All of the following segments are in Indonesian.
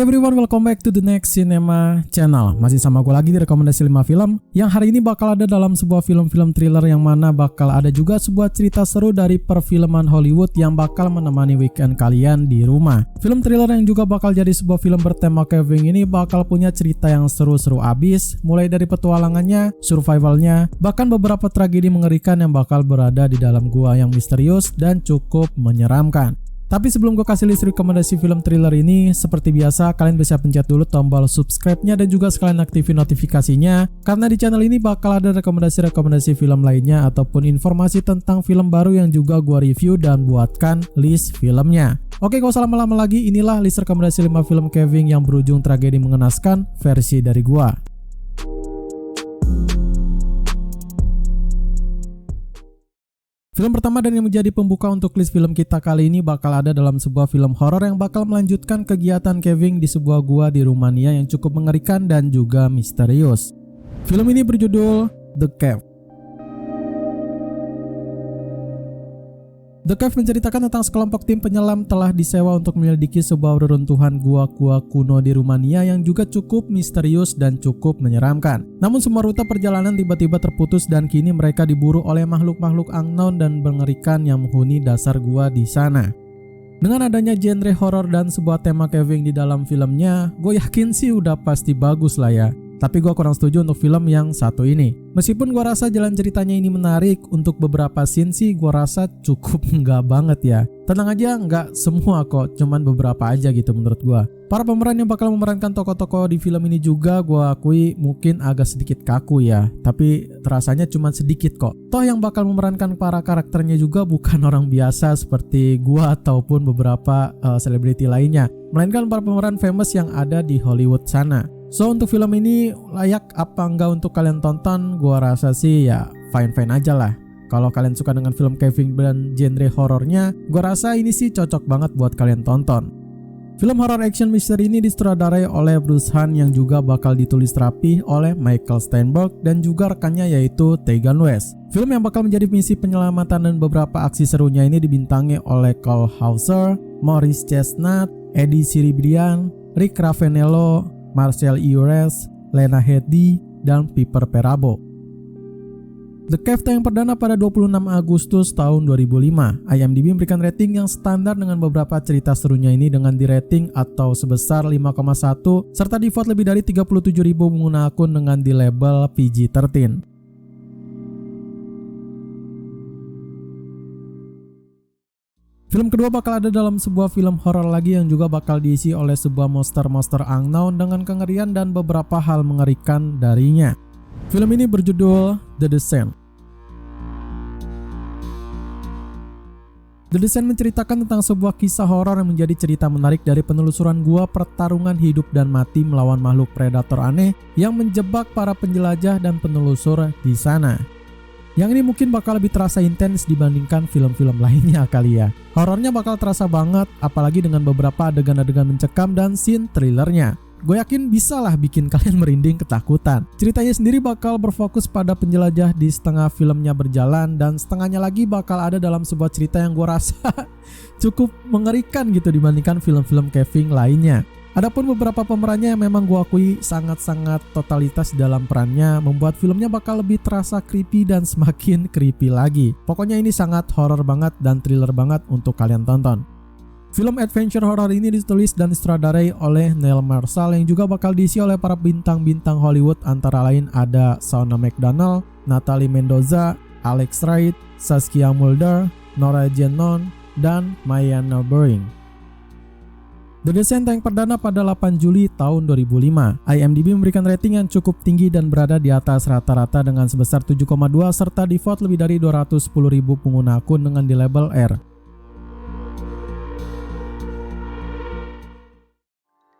Hi everyone, welcome back to the Next Cinema Channel. Masih sama gue lagi di rekomendasi 5 film yang hari ini bakal ada dalam sebuah film-film thriller yang mana bakal ada juga sebuah cerita seru dari perfilman Hollywood yang bakal menemani weekend kalian di rumah. Film thriller yang juga bakal jadi sebuah film bertema Kevin ini bakal punya cerita yang seru-seru abis, mulai dari petualangannya, survivalnya, bahkan beberapa tragedi mengerikan yang bakal berada di dalam gua yang misterius dan cukup menyeramkan. Tapi sebelum gue kasih list rekomendasi film thriller ini, seperti biasa kalian bisa pencet dulu tombol subscribe-nya dan juga sekalian aktifin notifikasinya, karena di channel ini bakal ada rekomendasi-rekomendasi film lainnya ataupun informasi tentang film baru yang juga gue review dan buatkan list filmnya. Oke, gak usah lama-lama lagi, inilah list rekomendasi 5 film Kevin yang berujung tragedi mengenaskan versi dari gue. Film pertama dan yang menjadi pembuka untuk list film kita kali ini bakal ada dalam sebuah film horor yang bakal melanjutkan kegiatan Kevin di sebuah gua di Rumania yang cukup mengerikan dan juga misterius. Film ini berjudul The Cave. The Cave menceritakan tentang sekelompok tim penyelam telah disewa untuk menyelidiki sebuah reruntuhan gua-gua kuno di Rumania yang juga cukup misterius dan cukup menyeramkan. Namun semua rute perjalanan tiba-tiba terputus dan kini mereka diburu oleh makhluk-makhluk unknown dan mengerikan yang menghuni dasar gua di sana. Dengan adanya genre horor dan sebuah tema Kevin di dalam filmnya, gue yakin sih udah pasti bagus lah ya. Tapi gue kurang setuju untuk film yang satu ini. Meskipun gue rasa jalan ceritanya ini menarik, untuk beberapa scene sih gue rasa cukup enggak banget ya. Tenang aja, enggak semua kok, cuman beberapa aja gitu menurut gue. Para pemeran yang bakal memerankan tokoh-tokoh di film ini juga gue akui mungkin agak sedikit kaku ya. Tapi terasanya cuma sedikit kok. Toh yang bakal memerankan para karakternya juga bukan orang biasa seperti gue ataupun beberapa selebriti lainnya, melainkan para pemeran famous yang ada di Hollywood sana. So untuk film ini layak apa enggak untuk kalian tonton? Gua rasa sih ya fine-fine aja lah. Kalau kalian suka dengan film Kevin dan genre horornya, gua rasa ini sih cocok banget buat kalian tonton. Film horror action misteri ini disutradarai oleh Bruce Han yang juga bakal ditulis rapih oleh Michael Steinberg dan juga rekannya yaitu Tegan West. Film yang bakal menjadi misi penyelamatan dan beberapa aksi serunya ini dibintangi oleh Cole Hauser, Maurice Chestnut, Eddie Siribrian, Rick Ravenello, Marcel Iures, Lena Headey, dan Piper Perabo. The Cave tayang perdana pada 26 Agustus tahun 2005. IMDb memberikan rating yang standar dengan beberapa cerita serunya ini dengan di rating atau sebesar 5,1 serta di vote lebih dari 37.000 pengguna akun dengan di label PG-13. Film kedua bakal ada dalam sebuah film horor lagi yang juga bakal diisi oleh sebuah monster-monster unknown dengan kengerian dan beberapa hal mengerikan darinya. Film ini berjudul The Descent. The Descent menceritakan tentang sebuah kisah horor yang menjadi cerita menarik dari penelusuran gua pertarungan hidup dan mati melawan makhluk predator aneh yang menjebak para penjelajah dan penelusur di sana. Yang ini mungkin bakal lebih terasa intens dibandingkan film-film lainnya kali ya. Horornya bakal terasa banget, apalagi dengan beberapa adegan-adegan mencekam dan scene thrillernya. Gue yakin bisa lah bikin kalian merinding ketakutan. Ceritanya sendiri bakal berfokus pada penjelajah di setengah filmnya berjalan dan setengahnya lagi bakal ada dalam sebuah cerita yang gue rasa cukup mengerikan gitu dibandingkan film-film Kevin lainnya. Adapun beberapa pemerannya yang memang gue akui sangat-sangat totalitas dalam perannya membuat filmnya bakal lebih terasa creepy dan semakin creepy lagi. Pokoknya ini sangat horror banget dan thriller banget untuk kalian tonton. Film adventure horror ini ditulis dan disutradarai oleh Neil Marshall yang juga bakal diisi oleh para bintang-bintang Hollywood antara lain ada Shauna McDonald, Natalie Mendoza, Alex Wright, Saskia Mulder, Norah Jenon, dan Maya Narbering. The Descent tayang perdana pada 8 Juli tahun 2005. IMDb memberikan rating yang cukup tinggi dan berada di atas rata-rata dengan sebesar 7,2 serta di vote lebih dari 210.000 pengguna akun dengan di label R.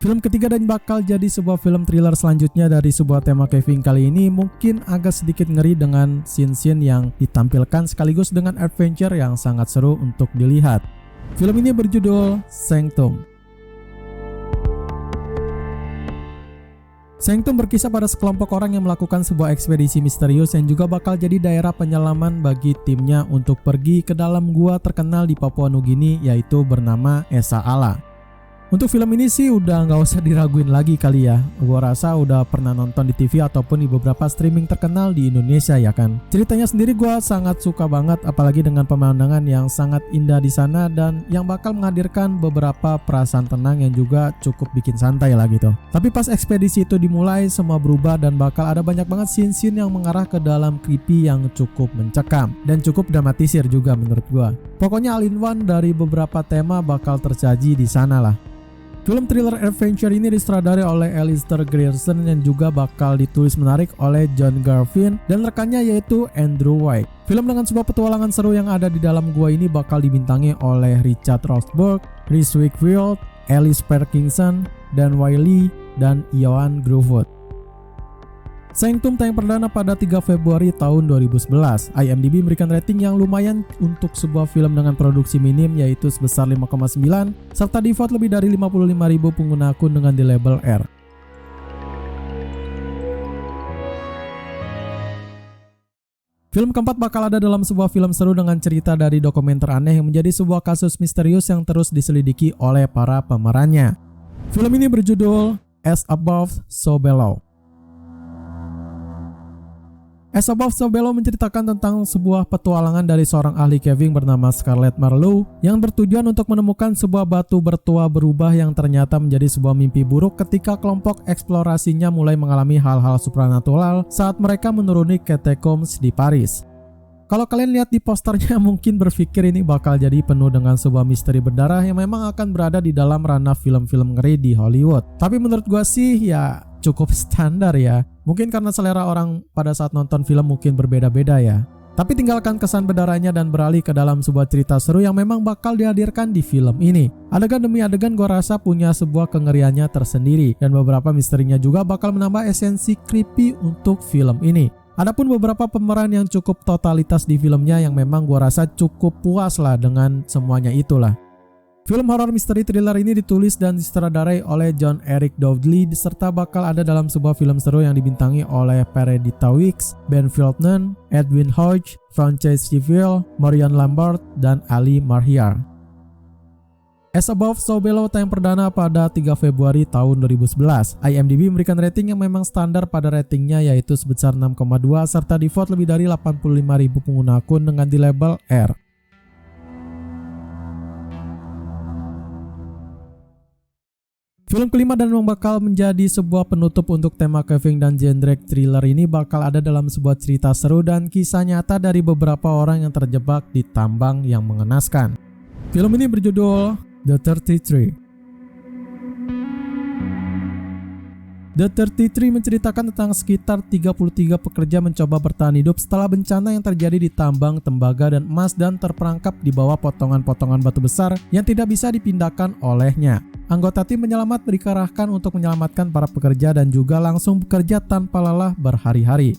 Film ketiga dan bakal jadi sebuah film thriller selanjutnya dari sebuah tema Kevin kali ini mungkin agak sedikit ngeri dengan scene-scene yang ditampilkan sekaligus dengan adventure yang sangat seru untuk dilihat. Film ini berjudul Sanctum. Sanctum berkisah pada sekelompok orang yang melakukan sebuah ekspedisi misterius yang juga bakal jadi daerah penyelaman bagi timnya untuk pergi ke dalam gua terkenal di Papua Nugini yaitu bernama Esa Ala. Untuk film ini sih udah nggak usah diraguin lagi kali ya. Gua rasa udah pernah nonton di TV ataupun di beberapa streaming terkenal di Indonesia ya kan. Ceritanya sendiri gua sangat suka banget, apalagi dengan pemandangan yang sangat indah di sana dan yang bakal menghadirkan beberapa perasaan tenang yang juga cukup bikin santai lah gitu. Tapi pas ekspedisi itu dimulai, semua berubah dan bakal ada banyak banget scene-scene yang mengarah ke dalam creepy yang cukup mencekam dan cukup dramatisir juga menurut gua. Pokoknya all-in-one dari beberapa tema bakal tersaji di sana lah. Film thriller adventure ini disutradarai oleh Alistair Grierson yang juga bakal ditulis menarik oleh John Garvin dan rekannya yaitu Andrew White. Film dengan sebuah petualangan seru yang ada di dalam gua ini bakal dibintangi oleh Richard Roxburgh, Reese Witherspoon, Alice Parkinson, Dan Wiley, dan Ioan Gruffudd. Sanctum tayang perdana pada 3 Februari tahun 2011. IMDb memberikan rating yang lumayan untuk sebuah film dengan produksi minim yaitu sebesar 5,9 serta di-vote lebih dari 55.000 pengguna akun dengan di label R. Film keempat bakal ada dalam sebuah film seru dengan cerita dari dokumenter aneh yang menjadi sebuah kasus misterius yang terus diselidiki oleh para pemerannya. Film ini berjudul As Above, So Below. As Above, So Below menceritakan tentang sebuah petualangan dari seorang ahli caving bernama Scarlett Marlowe yang bertujuan untuk menemukan sebuah batu bertua berubah yang ternyata menjadi sebuah mimpi buruk ketika kelompok eksplorasinya mulai mengalami hal-hal supranatural saat mereka menuruni catacombs di Paris. Kalau kalian lihat di posternya mungkin berpikir ini bakal jadi penuh dengan sebuah misteri berdarah yang memang akan berada di dalam ranah film-film ngeri di Hollywood. Tapi menurut gua sih ya cukup standar ya. Mungkin karena selera orang pada saat nonton film mungkin berbeda-beda ya. Tapi tinggalkan kesan berdarahnya dan beralih ke dalam sebuah cerita seru yang memang bakal dihadirkan di film ini. Adegan demi adegan gua rasa punya sebuah kengeriannya tersendiri dan beberapa misterinya juga bakal menambah esensi creepy untuk film ini. Adapun beberapa pemeran yang cukup totalitas di filmnya yang memang gua rasa cukup puas lah dengan semuanya itulah. Film horor misteri thriller ini ditulis dan disutradarai oleh John Eric Dowdley serta bakal ada dalam sebuah film seru yang dibintangi oleh Meredith Wicks, Ben Feldman, Edwin Hodge, Frances Civil, Marion Lambert, dan Ali Marhiar. As Above, So Below tayang perdana pada 3 Februari tahun 2011. IMDb memberikan rating yang memang standar pada ratingnya yaitu sebesar 6,2 serta di-vote lebih dari 85.000 pengguna akun dengan di label R. Film kelima dan yang bakal menjadi sebuah penutup untuk tema caving dan genre thriller ini bakal ada dalam sebuah cerita seru dan kisah nyata dari beberapa orang yang terjebak di tambang yang mengenaskan. Film ini berjudul The 33. The 33 menceritakan tentang sekitar 33 pekerja mencoba bertahan hidup setelah bencana yang terjadi di tambang tembaga dan emas dan terperangkap di bawah potongan-potongan batu besar yang tidak bisa dipindahkan olehnya. Anggota tim penyelamat dikerahkan untuk menyelamatkan para pekerja dan juga langsung bekerja tanpa lelah berhari-hari.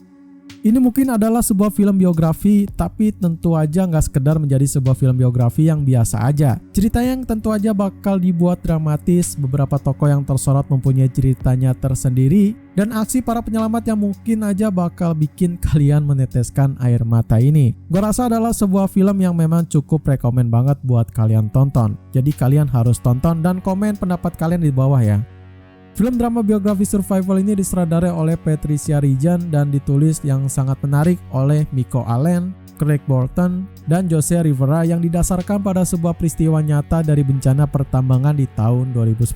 Ini mungkin adalah sebuah film biografi, tapi tentu aja nggak sekedar menjadi sebuah film biografi yang biasa aja. Cerita yang tentu aja bakal dibuat dramatis, beberapa tokoh yang tersorot mempunyai ceritanya tersendiri, dan aksi para penyelamat yang mungkin aja bakal bikin kalian meneteskan air mata ini. Gua rasa adalah sebuah film yang memang cukup rekomen banget buat kalian tonton. Jadi kalian harus tonton dan komen pendapat kalian di bawah ya. Film drama biografi survival ini disutradarai oleh Patricia Reggian dan ditulis yang sangat menarik oleh Miko Allen, Craig Bolton, dan Jose Rivera yang didasarkan pada sebuah peristiwa nyata dari bencana pertambangan di tahun 2010.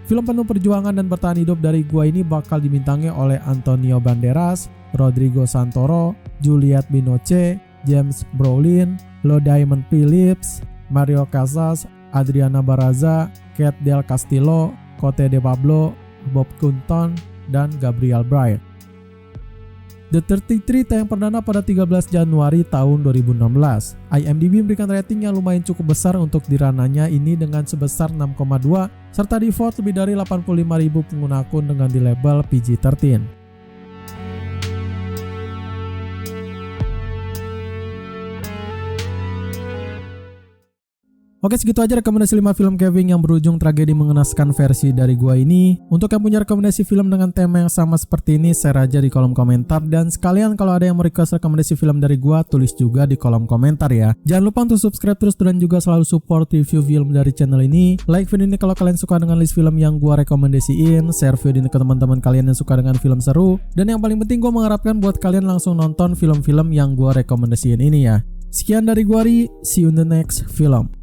Film penuh perjuangan dan bertahan hidup dari gua ini bakal dibintangi oleh Antonio Banderas, Rodrigo Santoro, Juliette Binoche, James Brolin, Lo Diamond Phillips, Mario Casas, Adriana Barraza, Kate Del Castillo, Cote de Pablo, Bob Cunton, dan Gabriel Byrne. The 33 tayang perdana pada 13 Januari tahun 2016. IMDb memberikan rating yang lumayan cukup besar untuk di ranahnya ini dengan sebesar 6,2 serta di-vote lebih dari 85.000 pengguna akun dengan di label PG-13. Oke, segitu aja rekomendasi 5 film Kevin yang berujung tragedi mengenaskan versi dari gua ini. Untuk yang punya rekomendasi film dengan tema yang sama seperti ini, share aja di kolom komentar. Dan sekalian kalau ada yang mau request rekomendasi film dari gua, tulis juga di kolom komentar ya. Jangan lupa untuk subscribe terus dan juga selalu support review film dari channel ini. Like video ini kalau kalian suka dengan list film yang gua rekomendasiin. Share video ini ke teman-teman kalian yang suka dengan film seru. Dan yang paling penting gua mengharapkan buat kalian langsung nonton film-film yang gua rekomendasiin ini ya. Sekian dari gua Ri, see you in the next film.